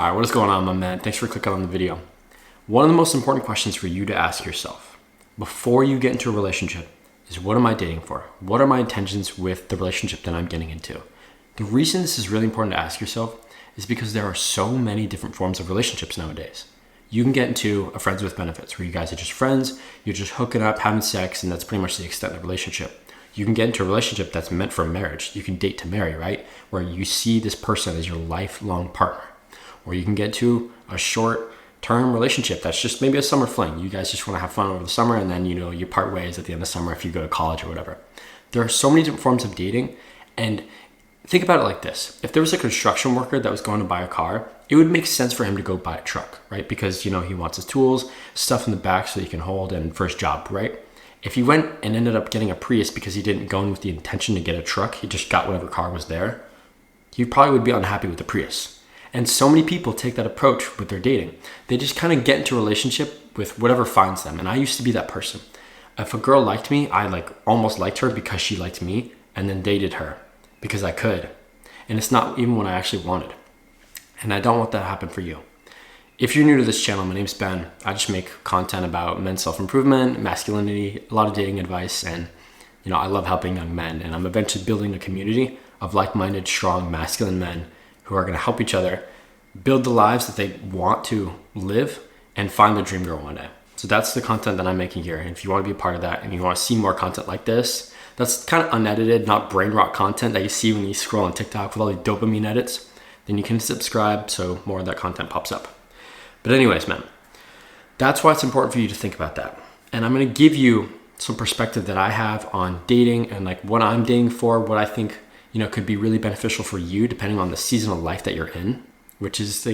All right, what is going on, my man? Thanks for clicking on the video. One of the most important questions for you to ask yourself before you get into a relationship is, what am I dating for? What are my intentions with the relationship that I'm getting into? The reason this is really important to ask yourself is because there are so many different forms of relationships nowadays. You can get into a friends with benefits where you guys are just friends, you're just hooking up, having sex, and that's pretty much the extent of the relationship. You can get into a relationship that's meant for marriage. You can date to marry, right? Where you see this person as your lifelong partner. Or you can get to a short-term relationship that's just maybe a summer fling. You guys just want to have fun over the summer, and then you part ways at the end of summer if you go to college or whatever. There are so many different forms of dating, and think about it like this. If there was a construction worker that was going to buy a car, it would make sense for him to go buy a truck, right? Because he wants his tools, stuff in the back so he can hold, and for his job, right? If he went and ended up getting a Prius because he didn't go in with the intention to get a truck, he just got whatever car was there, he probably would be unhappy with the Prius. And so many people take that approach with their dating. They just kind of get into a relationship with whatever finds them. And I used to be that person. If a girl liked me, I almost liked her because she liked me, and then dated her because I could. And it's not even what I actually wanted. And I don't want that to happen for you. If you're new to this channel, my name's Ben. I just make content about men's self-improvement, masculinity, a lot of dating advice, and I love helping young men. And I'm eventually building a community of like-minded, strong, masculine men who are going to help each other build the lives that they want to live and find their dream girl one day. So that's the content that I'm making here. And if you want to be a part of that and you want to see more content like this, that's kind of unedited, not brain rot content that you see when you scroll on TikTok with all the dopamine edits, then you can subscribe so more of that content pops up. But anyways, man, that's why it's important for you to think about that. And I'm going to give you some perspective that I have on dating and what I'm dating for, what I think could be really beneficial for you depending on the season of life that you're in, which is,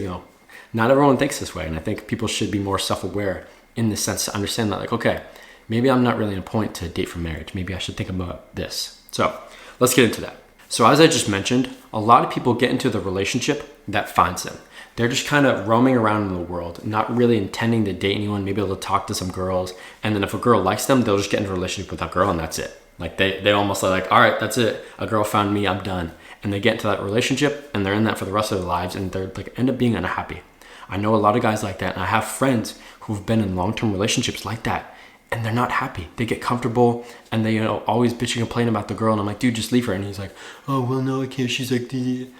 not everyone thinks this way. And I think people should be more self-aware in the sense to understand that, okay, maybe I'm not really in a point to date for marriage. Maybe I should think about this. So let's get into that. So as I just mentioned, a lot of people get into the relationship that finds them. They're just kind of roaming around in the world, not really intending to date anyone. Maybe they'll talk to some girls. And then if a girl likes them, they'll just get into a relationship with that girl and that's it. They almost are all right, that's it. A girl found me, I'm done. And they get into that relationship and they're in that for the rest of their lives and they're end up being unhappy. I know a lot of guys like that, and I have friends who've been in long-term relationships like that and they're not happy. They get comfortable and they always bitching and complaining about the girl, and I'm like, dude, just leave her. And he's like, oh, well, no, I can't. She's like, Dee.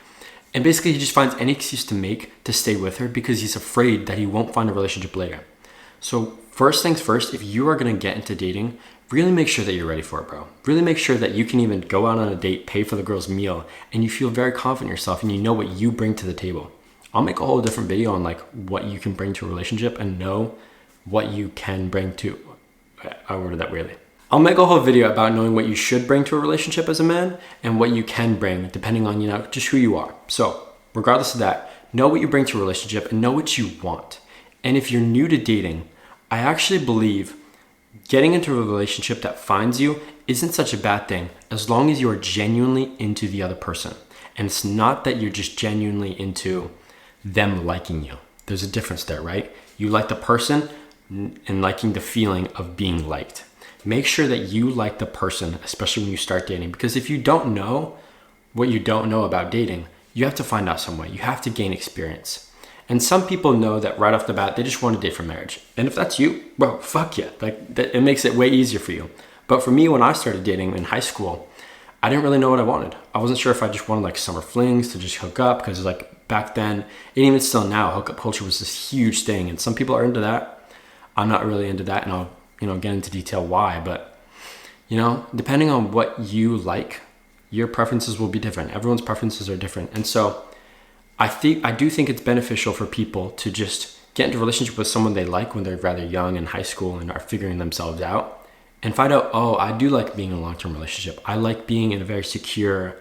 And basically he just finds any excuse to make to stay with her because he's afraid that he won't find a relationship later. So first things first, if you are going to get into dating, really make sure that you're ready for it, bro. Really make sure that you can even go out on a date, pay for the girl's meal, and you feel very confident in yourself and you know what you bring to the table. I'll make a whole different video on what you can bring to a relationship and know what you can bring to, I worded that weirdly. I'll make a whole video about knowing what you should bring to a relationship as a man and what you can bring depending on, just who you are. So regardless of that, know what you bring to a relationship and know what you want. And if you're new to dating, I actually believe getting into a relationship that finds you isn't such a bad thing as long as you are genuinely into the other person. And it's not that you're just genuinely into them liking you. There's a difference there, right? You like the person and liking the feeling of being liked. Make sure that you like the person, especially when you start dating, because if you don't know what you don't know about dating, you have to find out some way. You have to gain experience. And some people know that right off the bat, they just want to date for marriage. And if that's you, bro, fuck yeah. It makes it way easier for you. But for me, when I started dating in high school, I didn't really know what I wanted. I wasn't sure if I just wanted summer flings to just hook up, because back then, and even still now, hookup culture was this huge thing. And some people are into that. I'm not really into that, and I'll get into detail why. But depending on what you like, your preferences will be different. Everyone's preferences are different. And so I do think it's beneficial for people to just get into a relationship with someone they like when they're rather young in high school and are figuring themselves out, and find out, oh, I do like being in a long-term relationship. I like being in a very secure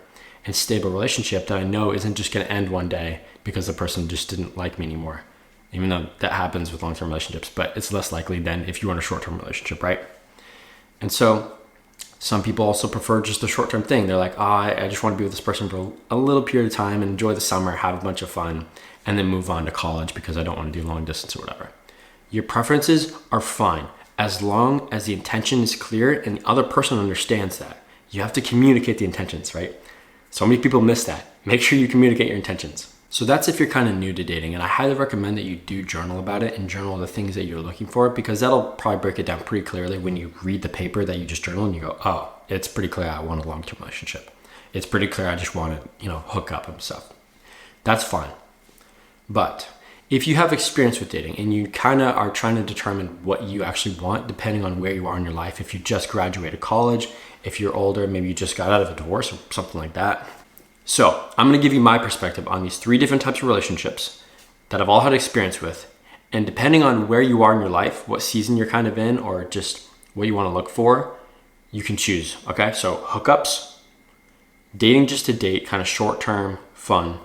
and stable relationship that I know isn't just going to end one day because the person just didn't like me anymore. Even though that happens with long-term relationships, but it's less likely than if you want a short-term relationship, right? And so some people also prefer just the short-term thing. They're like, I just want to be with this person for a little period of time and enjoy the summer, have a bunch of fun, and then move on to college because I don't want to do long distance or whatever. Your preferences are fine as long as the intention is clear and the other person understands that. You have to communicate the intentions, right? So many people miss that. Make sure you communicate your intentions. So that's if you're kind of new to dating, and I highly recommend that you do journal about it and journal the things that you're looking for, because that'll probably break it down pretty clearly when you read the paper that you just journal and you go, oh, it's pretty clear I want a long-term relationship. It's pretty clear I just want to, hook up and stuff. That's fine. But if you have experience with dating and you kind of are trying to determine what you actually want, depending on where you are in your life, if you just graduated college, if you're older, maybe you just got out of a divorce or something like that. So I'm going to give you my perspective on these 3 different types of relationships that I've all had experience with. And depending on where you are in your life, what season you're kind of in, or just what you want to look for, you can choose. Okay, so hookups, dating just to date, kind of short-term fun,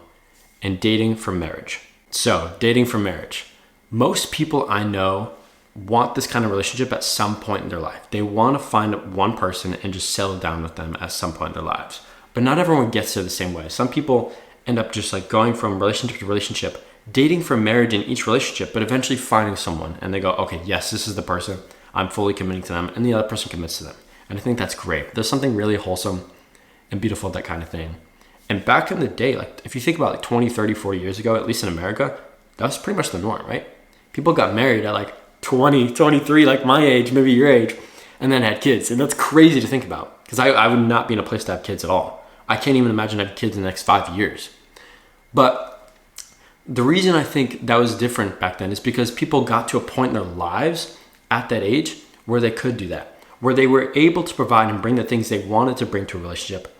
and dating for marriage. So dating for marriage. Most people I know want this kind of relationship at some point in their life. They want to find one person and just settle down with them at some point in their lives. But not everyone gets there the same way. Some people end up just like going from relationship to relationship, dating for marriage in each relationship, but eventually finding someone and they go, okay, yes, this is the person. I'm fully committing to them, and the other person commits to them. And I think that's great. There's something really wholesome and beautiful of that kind of thing. And back in the day, like if you think about like 20, 30, 40 years ago, at least in America, that was pretty much the norm, right? People got married at like 20, 23, like my age, maybe your age, and then had kids. And that's crazy to think about, because I would not be in a place to have kids at all. I can't even imagine having kids in the next 5 years. But the reason I think that was different back then is because people got to a point in their lives at that age where they could do that, where they were able to provide and bring the things they wanted to bring to a relationship,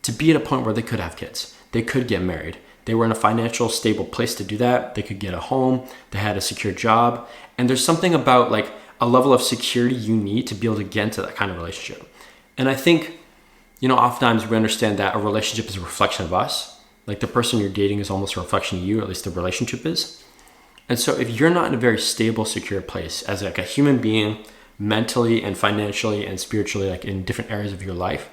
to be at a point where they could have kids. They could get married. They were in a financial stable place to do that. They could get a home. They had a secure job. And there's something about like a level of security you need to be able to get into that kind of relationship. And I think, oftentimes we understand that a relationship is a reflection of us. Like the person you're dating is almost a reflection of you, or at least the relationship is. And so if you're not in a very stable, secure place as like a human being, mentally and financially and spiritually, like in different areas of your life,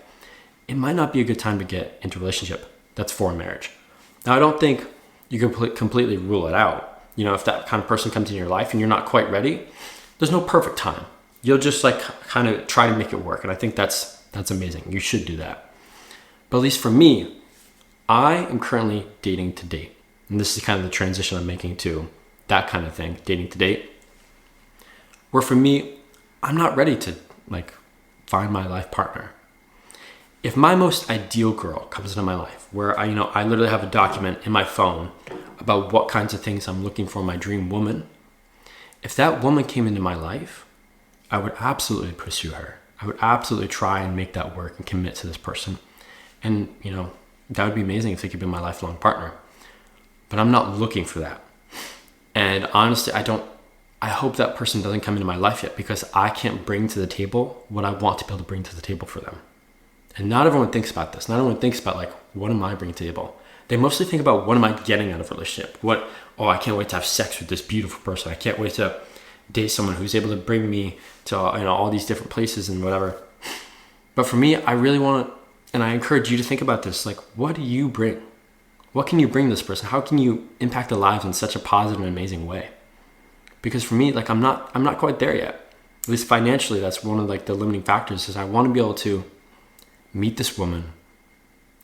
it might not be a good time to get into a relationship that's for marriage. Now, I don't think you can completely rule it out. If that kind of person comes in your life and you're not quite ready, there's no perfect time. You'll just like kind of try to make it work. And I think that's amazing. You should do that. But at least for me, I am currently dating to date. And this is kind of the transition I'm making to that kind of thing, dating to date. Where for me, I'm not ready to like find my life partner. If my most ideal girl comes into my life, where I literally have a document in my phone about what kinds of things I'm looking for in my dream woman, if that woman came into my life, I would absolutely pursue her. I would absolutely try and make that work and commit to this person. And, that would be amazing if they could be my lifelong partner. But I'm not looking for that. And honestly, I hope that person doesn't come into my life yet, because I can't bring to the table what I want to be able to bring to the table for them. And not everyone thinks about this. Not everyone thinks about like, what am I bringing to the table? They mostly think about, what am I getting out of a relationship? I can't wait to have sex with this beautiful person. I can't wait to date someone who's able to bring me to all these different places and whatever. But for me, I really want to, and I encourage you to think about this, like, what do you bring? What can you bring this person? How can you impact their lives in such a positive and amazing way? Because for me, like I'm not quite there yet. At least financially, that's one of like the limiting factors, is I want to be able to meet this woman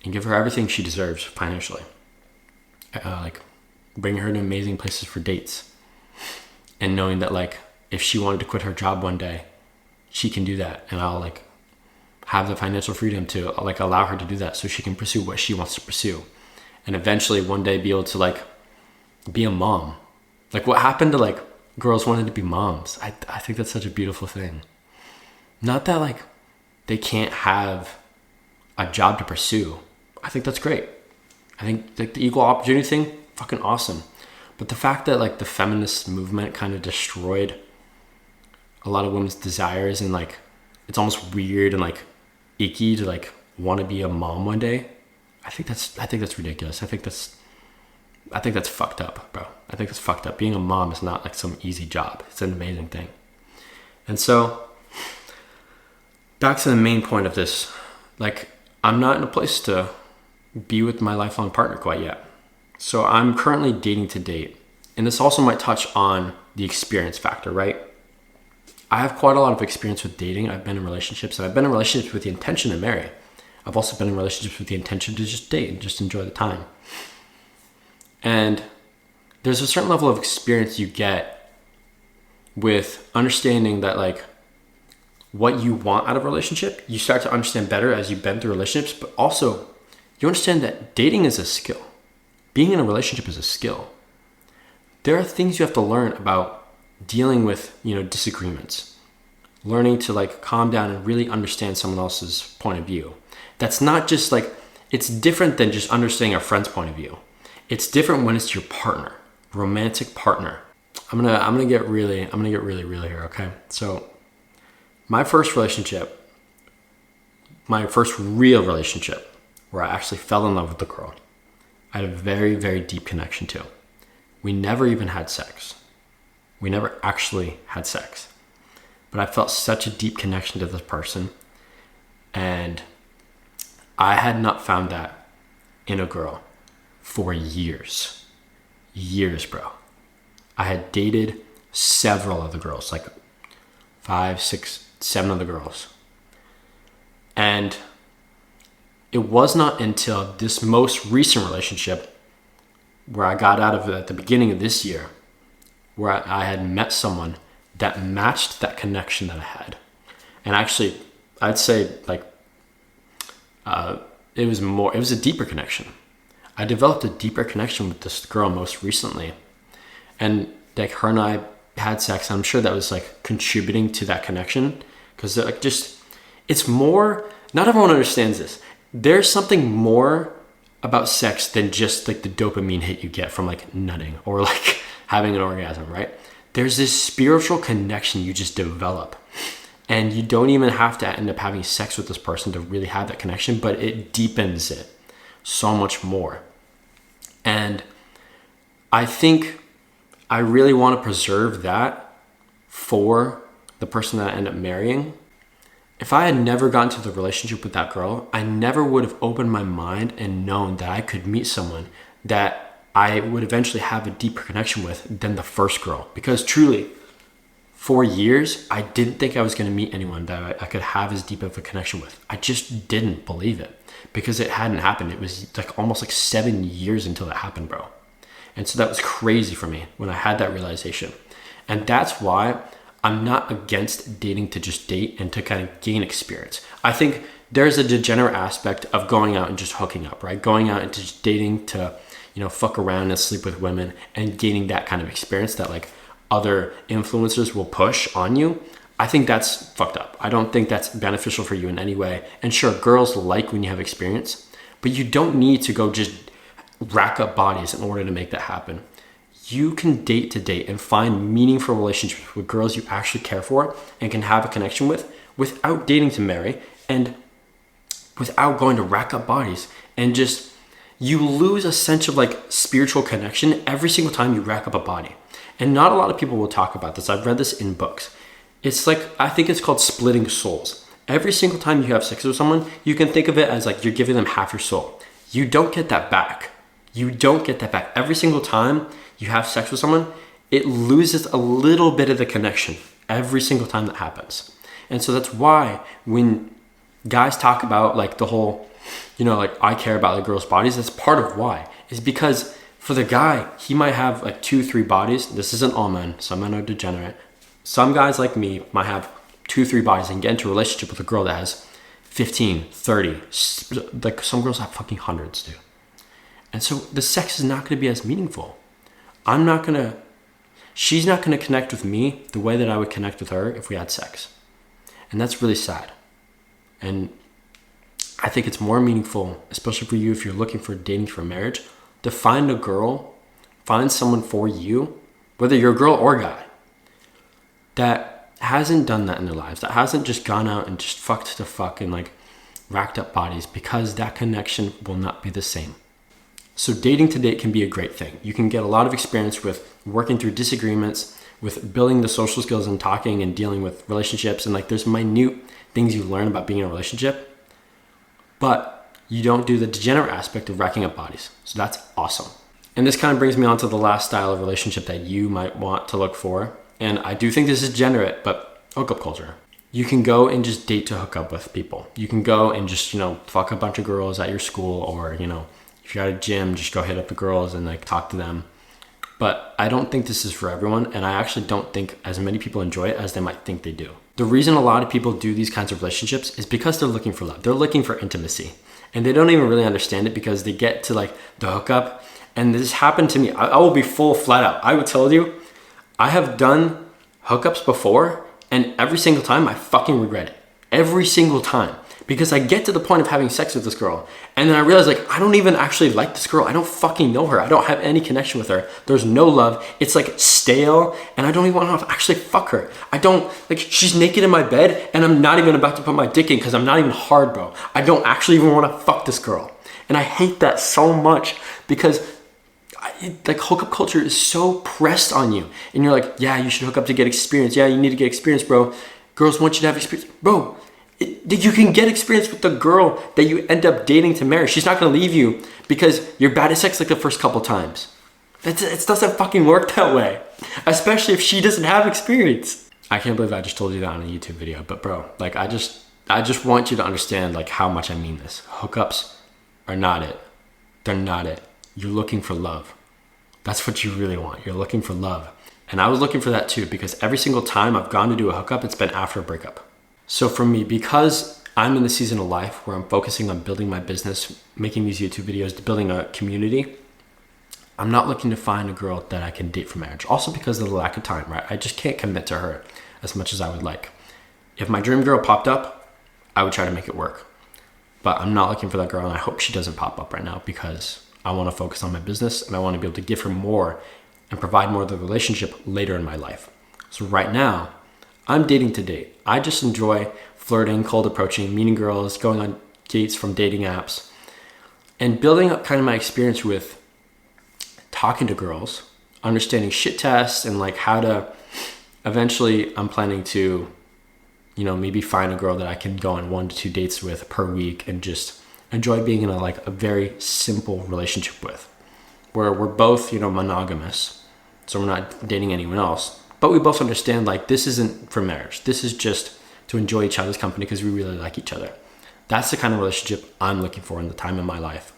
and give her everything she deserves financially. Like bring her to amazing places for dates. And knowing that like if she wanted to quit her job one day, she can do that. And I'll like have the financial freedom to like allow her to do that so she can pursue what she wants to pursue. And eventually one day be able to like be a mom. Like what happened to like girls wanting to be moms? I think that's such a beautiful thing. Not that like they can't have a job to pursue. I think that's great. I think like the equal opportunity thing, fucking awesome. But the fact that like the feminist movement kind of destroyed a lot of women's desires, and like it's almost weird and like icky to like want to be a mom one day. I think that's ridiculous. I think that's fucked up, bro. I think that's fucked up. Being a mom is not like some easy job. It's an amazing thing. And so back to the main point of this, like I'm not in a place to be with my lifelong partner quite yet. So I'm currently dating to date. And this also might touch on the experience factor, right? I have quite a lot of experience with dating. I've been in relationships, and I've been in relationships with the intention to marry. I've also been in relationships with the intention to just date and just enjoy the time. And there's a certain level of experience you get with understanding that like what you want out of a relationship. You start to understand better as you've been through relationships, but also you understand that dating is a skill. Being in a relationship is a skill. There are things you have to learn about dealing with, disagreements, learning to like calm down and really understand someone else's point of view. That's not just like, it's different than just understanding a friend's point of view. It's different when it's your partner, romantic partner. I'm gonna get really real here, okay? So my first real relationship where I actually fell in love with the girl, I had a very, very deep connection to. We never even had sex. We never actually had sex. But I felt such a deep connection to this person. And I had not found that in a girl for years. Years, bro. I had dated several other girls, like 5, 6, 7 other girls. And it was not until this most recent relationship where I got out of it at the beginning of this year, where I had met someone that matched that connection that I had. And actually, I'd say like, it was a deeper connection. I developed a deeper connection with this girl most recently. And like her and I had sex. I'm sure that was like contributing to that connection. Cause like it's more, not everyone understands this. There's something more about sex than just like the dopamine hit you get from like nutting or like having an orgasm, right? There's this spiritual connection you just develop. And you don't even have to end up having sex with this person to really have that connection, but it deepens it so much more. And I think I really want to preserve that for the person that I end up marrying. If I had never gotten to the relationship with that girl, I never would have opened my mind and known that I could meet someone that I would eventually have a deeper connection with than the first girl. Because truly, for years, I didn't think I was going to meet anyone that I could have as deep of a connection with. I just didn't believe it because it hadn't happened. It was like almost like 7 years until it happened, bro. And so that was crazy for me when I had that realization. And that's why I'm not against dating to just date and to kind of gain experience. I think there's a degenerate aspect of going out and just hooking up, right? Going out and just dating to, fuck around and sleep with women and gaining that kind of experience that like other influencers will push on you. I think that's fucked up. I don't think that's beneficial for you in any way. And sure, girls like when you have experience, but you don't need to go just rack up bodies in order to make that happen. You can date to date and find meaningful relationships with girls you actually care for and can have a connection with without dating to marry and without going to rack up bodies. And just, you lose a sense of like spiritual connection every single time you rack up a body. And not a lot of people will talk about this. I've read this in books. It's like, I think it's called splitting souls. Every single time you have sex with someone, you can think of it as like you're giving them half your soul. You don't get that back. You don't get that back. Every single time you have sex with someone, it loses a little bit of the connection every single time that happens. And so that's why when guys talk about like the whole, like I care about the girls' bodies, that's part of why. Is because for the guy, he might have like 2-3 bodies. This isn't all men. Some men are degenerate. Some guys like me might have 2-3 bodies and get into a relationship with a girl that has 15, 30. Like some girls have fucking hundreds, dude. And so the sex is not going to be as meaningful. She's not going to connect with me the way that I would connect with her if we had sex. And that's really sad. And I think it's more meaningful, especially for you if you're looking for dating for marriage, to find a girl, find someone for you, whether you're a girl or a guy, that hasn't done that in their lives, that hasn't just gone out and just fucked to fuck and like racked up bodies, because that connection will not be the same. So dating to date can be a great thing. You can get a lot of experience with working through disagreements, with building the social skills and talking and dealing with relationships. And like there's minute things you learn about being in a relationship, but you don't do the degenerate aspect of racking up bodies. So that's awesome. And this kind of brings me on to the last style of relationship that you might want to look for. And I do think this is degenerate, but hookup culture. You can go and just date to hook up with people. You can go and just, fuck a bunch of girls at your school or, If you're at a gym, just go hit up the girls and like talk to them. But I don't think this is for everyone, and I actually don't think as many people enjoy it as they might think they do. The reason a lot of people do these kinds of relationships is because they're looking for love. They're looking for intimacy. And they don't even really understand it because they get to like the hookup. And this happened to me. I will be full flat out. I would tell you, I have done hookups before, and every single time I fucking regret it. Every single time. Because I get to the point of having sex with this girl, and then I realize like, I don't even actually like this girl. I don't fucking know her. I don't have any connection with her. There's no love. It's like stale, and I don't even want to actually fuck her. I don't, like, she's naked in my bed, and I'm not even about to put my dick in because I'm not even hard, bro. I don't actually even want to fuck this girl. And I hate that so much because like hookup culture is so pressed on you. And you're like, yeah, you should hook up to get experience. Yeah, you need to get experience, bro. Girls want you to have experience. Bro, you can get experience with the girl that you end up dating to marry. She's not going to leave you because you're bad at sex like the first couple times. It doesn't fucking work that way. Especially if she doesn't have experience. I can't believe I just told you that on a YouTube video. But bro, like I just want you to understand like how much I mean this. Hookups are not it. They're not it. You're looking for love. That's what you really want. You're looking for love. And I was looking for that too, because every single time I've gone to do a hookup, it's been after a breakup. So for me, because I'm in the season of life where I'm focusing on building my business, making these YouTube videos, building a community, I'm not looking to find a girl that I can date for marriage. Also because of the lack of time, right? I just can't commit to her as much as I would like. If my dream girl popped up, I would try to make it work. But I'm not looking for that girl, and I hope she doesn't pop up right now because I want to focus on my business and I want to be able to give her more and provide more of the relationship later in my life. So right now, I'm dating to date. I just enjoy flirting, cold approaching, meeting girls, going on dates from dating apps, and building up kind of my experience with talking to girls, understanding shit tests, and like how to eventually, I'm planning to, maybe find a girl that I can go on 1 to 2 dates with per week and just enjoy being in a very simple relationship with, where we're both, monogamous. So we're not dating anyone else. But we both understand this isn't for marriage. This is just to enjoy each other's company because we really like each other. That's the kind of relationship I'm looking for in the time in my life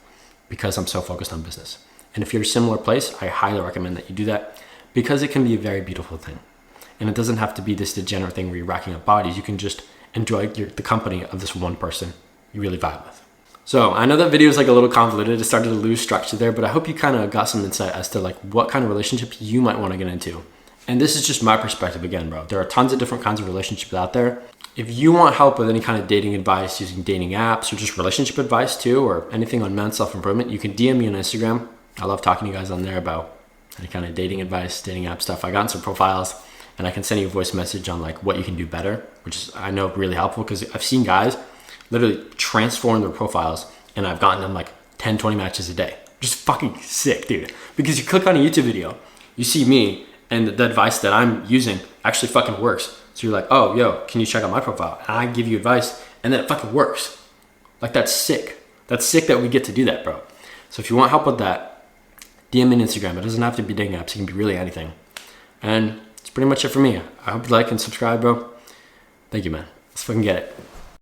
because I'm so focused on business. And if you're in a similar place, I highly recommend that you do that because it can be a very beautiful thing. And it doesn't have to be this degenerate thing where you're racking up bodies. You can just enjoy the company of this one person you really vibe with. So I know that video is a little convoluted. It started to lose structure there, but I hope you kind of got some insight as to what kind of relationships you might want to get into. And this is just my perspective again, bro. There are tons of different kinds of relationships out there. If you want help with any kind of dating advice using dating apps or just relationship advice too, or anything on men's self-improvement, you can DM me on Instagram. I love talking to you guys on there about any kind of dating advice, dating app stuff. I got some profiles and I can send you a voice message on what you can do better, which is, I know, really helpful because I've seen guys literally transform their profiles and I've gotten them 10, 20 matches a day. Just fucking sick, dude. Because you click on a YouTube video, you see me, and the advice that I'm using actually fucking works. So you're like, oh, yo, can you check out my profile? And I give you advice, and then it fucking works. That's sick. That's sick that we get to do that, bro. So if you want help with that, DM me on Instagram. It doesn't have to be dating apps. It can be really anything. And it's pretty much it for me. I hope you like and subscribe, bro. Thank you, man. Let's fucking get it.